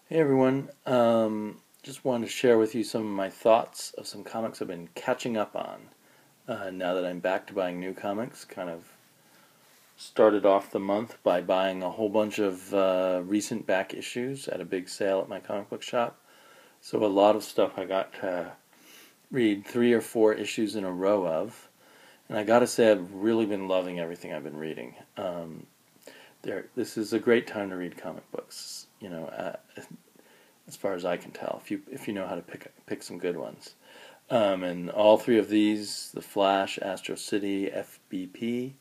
Hey everyone, just wanted to share with you some of my thoughts of some comics I've been catching up on now that I'm back to buying new comics. Kind of started off the month by buying a whole bunch of recent back issues at a big sale at my comic book shop. So a lot of stuff I got to read 3 or 4 issues in a row of. And I gotta say I've really been loving everything I've been reading. This is a great time to read comic books. As far as I can tell, if you know how to pick some good ones. And all three of these, The Flash, Astro City, FBP,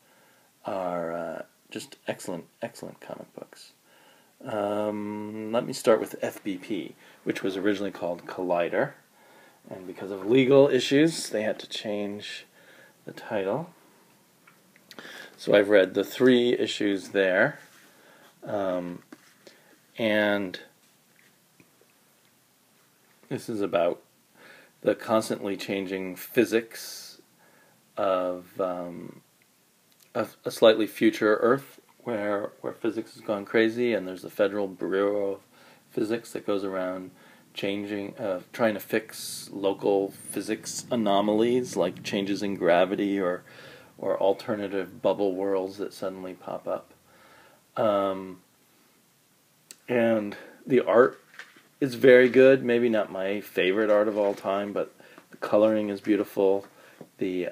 are just excellent comic books. Let me start with FBP, which was originally called Collider, and because of legal issues, they had to change the title. So I've read the 3 issues there, and this is about the constantly changing physics of a slightly future Earth where physics has gone crazy, and there's the Federal Bureau of Physics that goes around trying to fix local physics anomalies like changes in gravity or alternative bubble worlds that suddenly pop up. And the art is very good. Maybe not my favorite art of all time, but the coloring is beautiful. The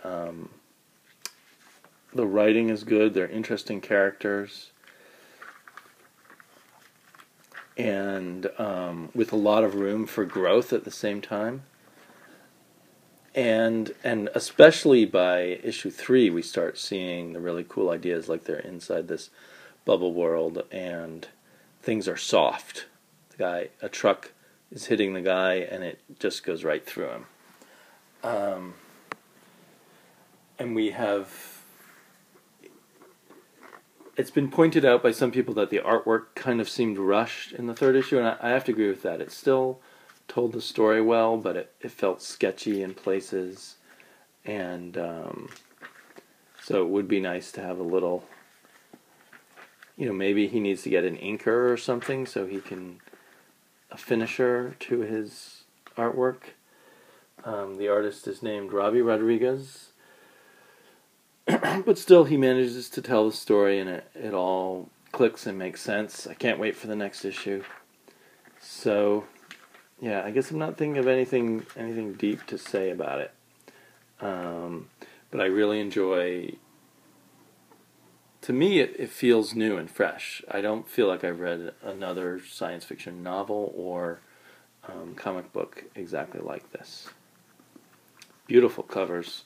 writing is good. They're interesting characters, and with a lot of room for growth at the same time. And especially by issue 3, we start seeing the really cool ideas, like they're inside this bubble world and things are soft. A truck is hitting the guy and it just goes right through him. And it's been pointed out by some people that the artwork kind of seemed rushed in the 3rd issue, and I have to agree with that. It still told the story well, but it felt sketchy in places, and so it would be nice to have a little, maybe he needs to get an inker or something so he can a finisher to his artwork. The artist is named Robbie Rodriguez, but still he manages to tell the story, and it all clicks and makes sense. I can't wait for the next issue. So, yeah, I guess I'm not thinking of anything deep to say about it. But I really enjoy. To me, it feels new and fresh. I don't feel like I've read another science fiction novel or comic book exactly like this. Beautiful covers,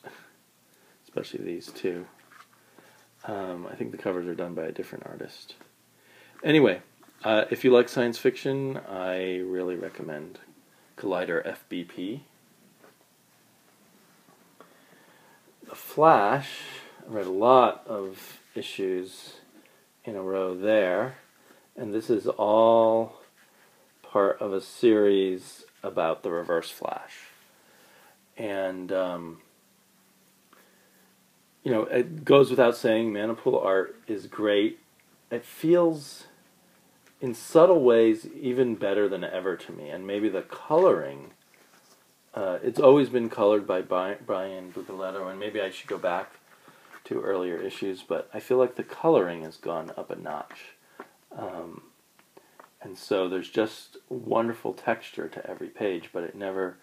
especially these two. I think the covers are done by a different artist. Anyway, if you like science fiction, I really recommend Collider FBP. The Flash, I read a lot of issues in a row there, and this is all part of a series about the Reverse Flash. And it goes without saying, Manipool art is great. It feels, in subtle ways, even better than ever to me, and maybe the coloring. It's always been colored by Brian Bucoletto, and maybe I should go back to earlier issues, but I feel like the coloring has gone up a notch. And so there's just wonderful texture to every page, but it never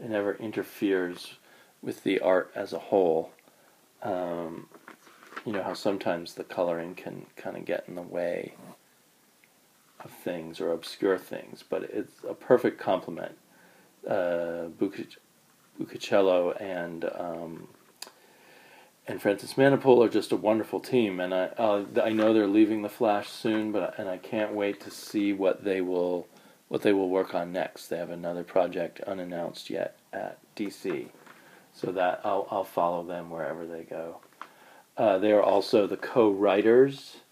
interferes with the art as a whole. How sometimes the coloring can kind of get in the way of things or obscure things, but it's a perfect complement. Buccicello and Francis Manipool are just a wonderful team, and I know they're leaving the Flash soon, and I can't wait to see what they will work on next. They have another project unannounced yet at DC, so that I'll follow them wherever they go. They are also the co-writers,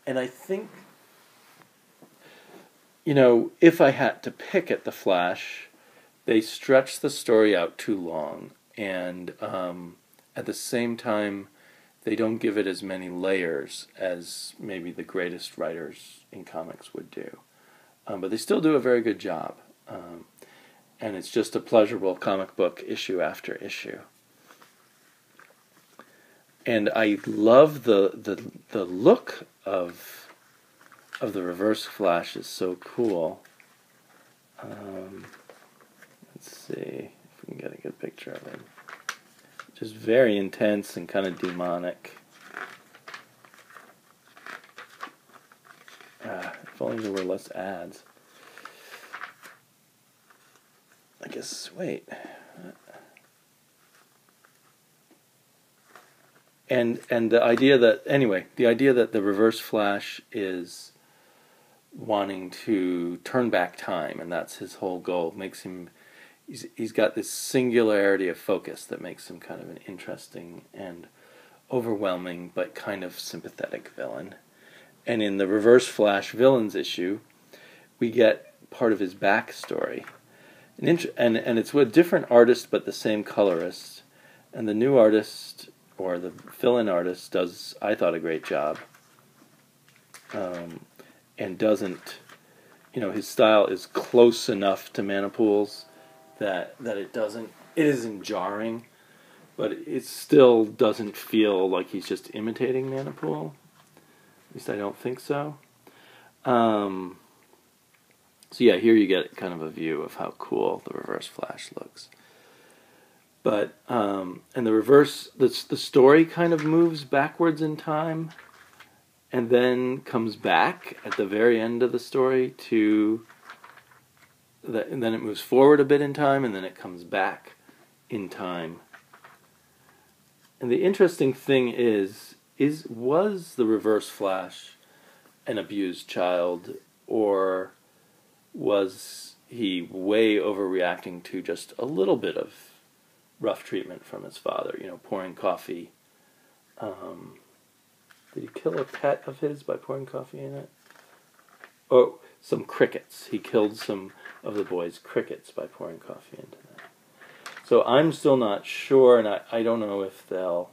and I think, if I had to pick at the Flash, they stretch the story out too long, and at the same time, they don't give it as many layers as maybe the greatest writers in comics would do. but they still do a very good job. And it's just a pleasurable comic book issue after issue. And I love the look of the Reverse Flash is so cool. Let's see if we can get a good picture of him. Just very intense and kind of demonic. If only there were less ads. I guess, wait. And the idea that, anyway, the idea that the Reverse Flash is wanting to turn back time, and that's his whole goal, makes him, he's got this singularity of focus that makes him kind of an interesting and overwhelming but kind of sympathetic villain. And in the Reverse Flash Villains issue, we get part of his backstory. And it's with a different artist but the same colorist. And the new artist, or the fill-in artist, does, I thought, a great job. And doesn't, his style is close enough to Manipul's that it isn't jarring, but it still doesn't feel like he's just imitating Manipul. At least I don't think so. So yeah, here you get kind of a view of how cool the Reverse Flash looks. But and the story kind of moves backwards in time, and then comes back at the very end of the story and then it moves forward a bit in time, and then it comes back in time. And the interesting thing was the Reverse Flash an abused child, or was he way overreacting to just a little bit of rough treatment from his father? Pouring coffee. Did he kill a pet of his by pouring coffee in it? Oh, some crickets. He killed some of the boys' crickets by pouring coffee into them. So I'm still not sure, and I don't know if they'll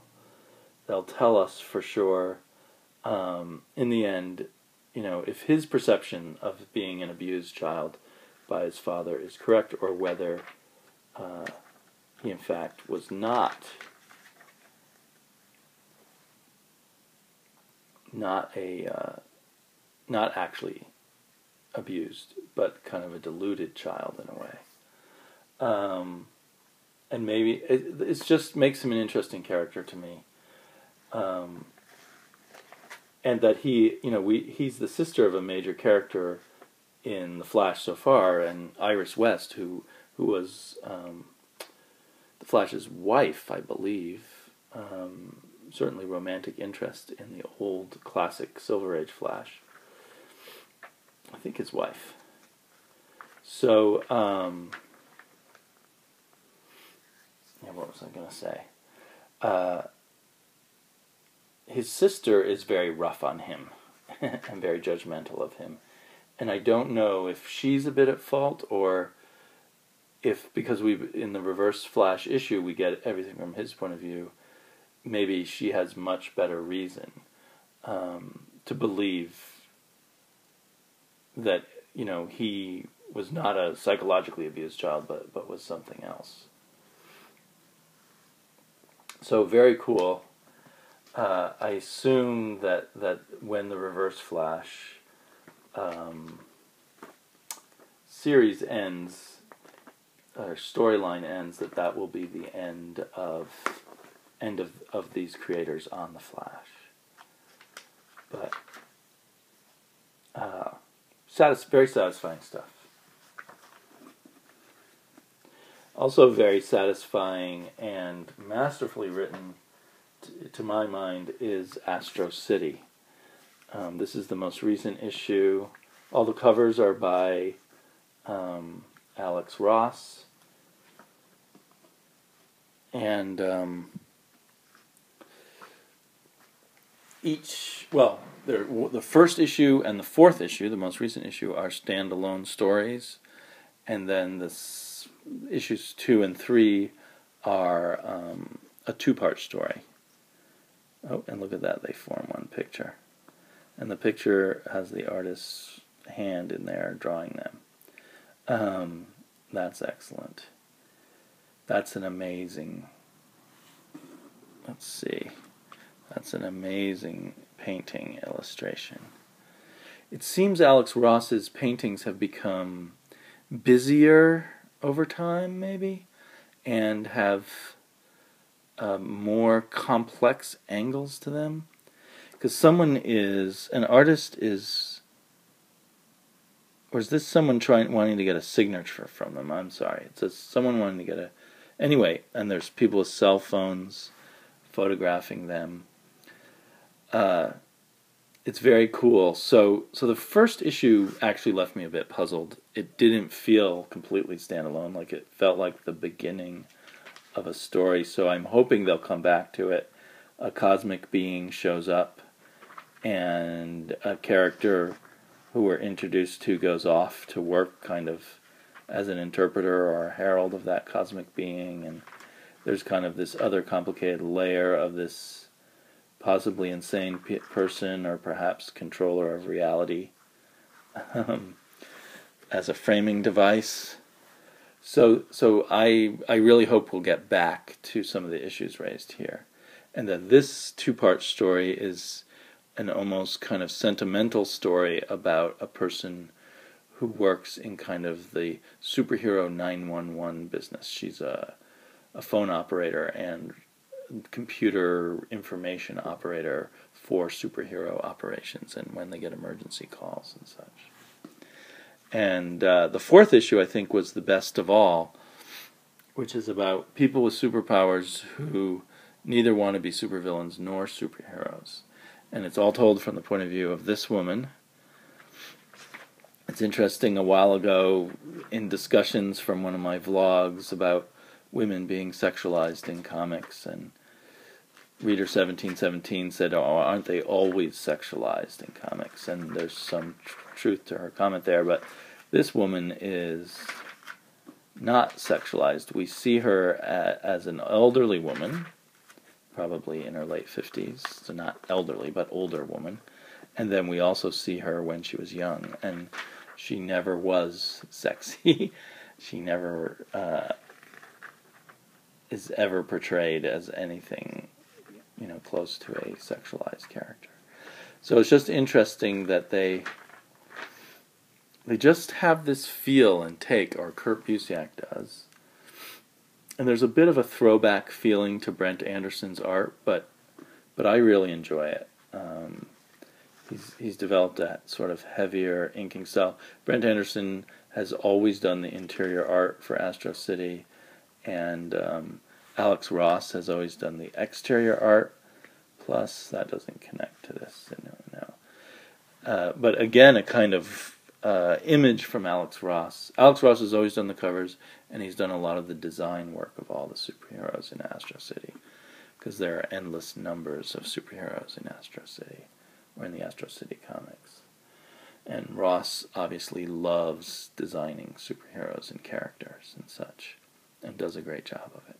tell us for sure. In the end, if his perception of being an abused child by his father is correct, or whether he in fact was not actually abused, but kind of a deluded child in a way. And maybe it just makes him an interesting character to me. And that he's the sister of a major character in The Flash so far, and Iris West, who was the Flash's wife, I believe. Certainly romantic interest in the old classic Silver Age Flash. I think his wife. So, what was I going to say? His sister is very rough on him and very judgmental of him. And I don't know if she's a bit at fault, or if, because in the Reverse Flash issue we get everything from his point of view, maybe she has much better reason to believe that he was not a psychologically abused child, but was something else. So very cool. I assume that when the Reverse Flash series ends, or storyline ends, that will be the end of these creators on the Flash. But very satisfying stuff. Also very satisfying and masterfully written, to my mind, is Astro City. This is the most recent issue. All the covers are by Alex Ross. And the first issue and the fourth issue, the most recent issue, are standalone stories. And then issues 2 and 3 are a two-part story. Oh, and look at that, they form one picture. And the picture has the artist's hand in there drawing them. That's excellent. That's an amazing, let's see, that's an amazing painting illustration. It seems Alex Ross's paintings have become busier over time, maybe, and have more complex angles to them. Because an artist is, or is this someone wanting to get a signature from them? I'm sorry. It's someone wanting to get anyway, and there's people with cell phones photographing them. It's very cool. So the first issue actually left me a bit puzzled. It didn't feel completely standalone. Like, it felt like the beginning of a story. So I'm hoping they'll come back to it. A cosmic being shows up, and a character who we're introduced to goes off to work kind of as an interpreter or a herald of that cosmic being, and there's kind of this other complicated layer of this possibly insane person, or perhaps controller of reality, as a framing device. So I really hope we'll get back to some of the issues raised here, and that this two-part story is an almost kind of sentimental story about a person who works in kind of the superhero 911 business. She's a phone operator and computer information operator for superhero operations, and when they get emergency calls and such. And the fourth issue, I think, was the best of all, which is about people with superpowers who neither want to be supervillains nor superheroes. And it's all told from the point of view of this woman. It's interesting, a while ago, in discussions from one of my vlogs about women being sexualized in comics, and Reader 1717 said, "Oh, aren't they always sexualized in comics?" And there's some truth to her comment there, but this woman is not sexualized. We see her as an elderly woman, probably in her late 50s, so not elderly, but older woman. And then we also see her when she was young, and she never was sexy. She never is ever portrayed as anything, close to a sexualized character. So it's just interesting that they just have this feel and take, or Kurt Busiek does. And there's a bit of a throwback feeling to Brent Anderson's art, but I really enjoy it. He's developed a sort of heavier inking style. Brent Anderson has always done the interior art for Astro City, and Alex Ross has always done the exterior art. Plus, that doesn't connect to this. No. But again, a kind of image from Alex Ross. Alex Ross has always done the covers, and he's done a lot of the design work of all the superheroes in Astro City, because there are endless numbers of superheroes in Astro City, or in the Astro City comics. And Ross obviously loves designing superheroes and characters and such, and does a great job of it.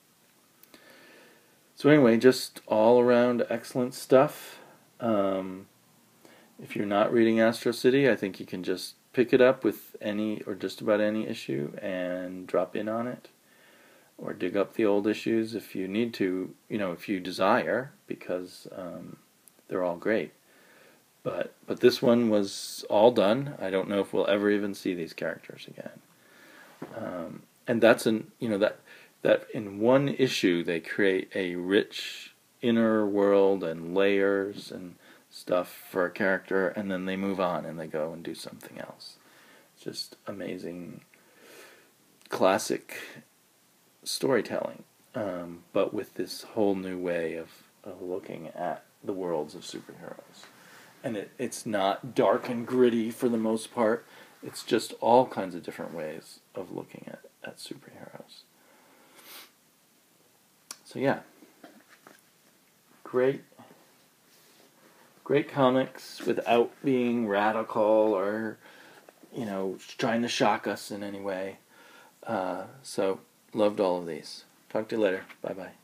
So anyway, just all around excellent stuff. If you're not reading Astro City, I think you can just pick it up with any, or just about any issue, and drop in on it, or dig up the old issues if you need to, if you desire, because they're all great. But this one was all done. I don't know if we'll ever even see these characters again. And that's that in one issue they create a rich inner world and layers and stuff for a character, and then they move on and they go and do something else. It's just amazing, classic storytelling, but with this whole new way of looking at the worlds of superheroes. And it's not dark and gritty for the most part. It's just all kinds of different ways of looking at superheroes. So yeah, great comics without being radical or, trying to shock us in any way. So loved all of these. Talk to you later. Bye-bye.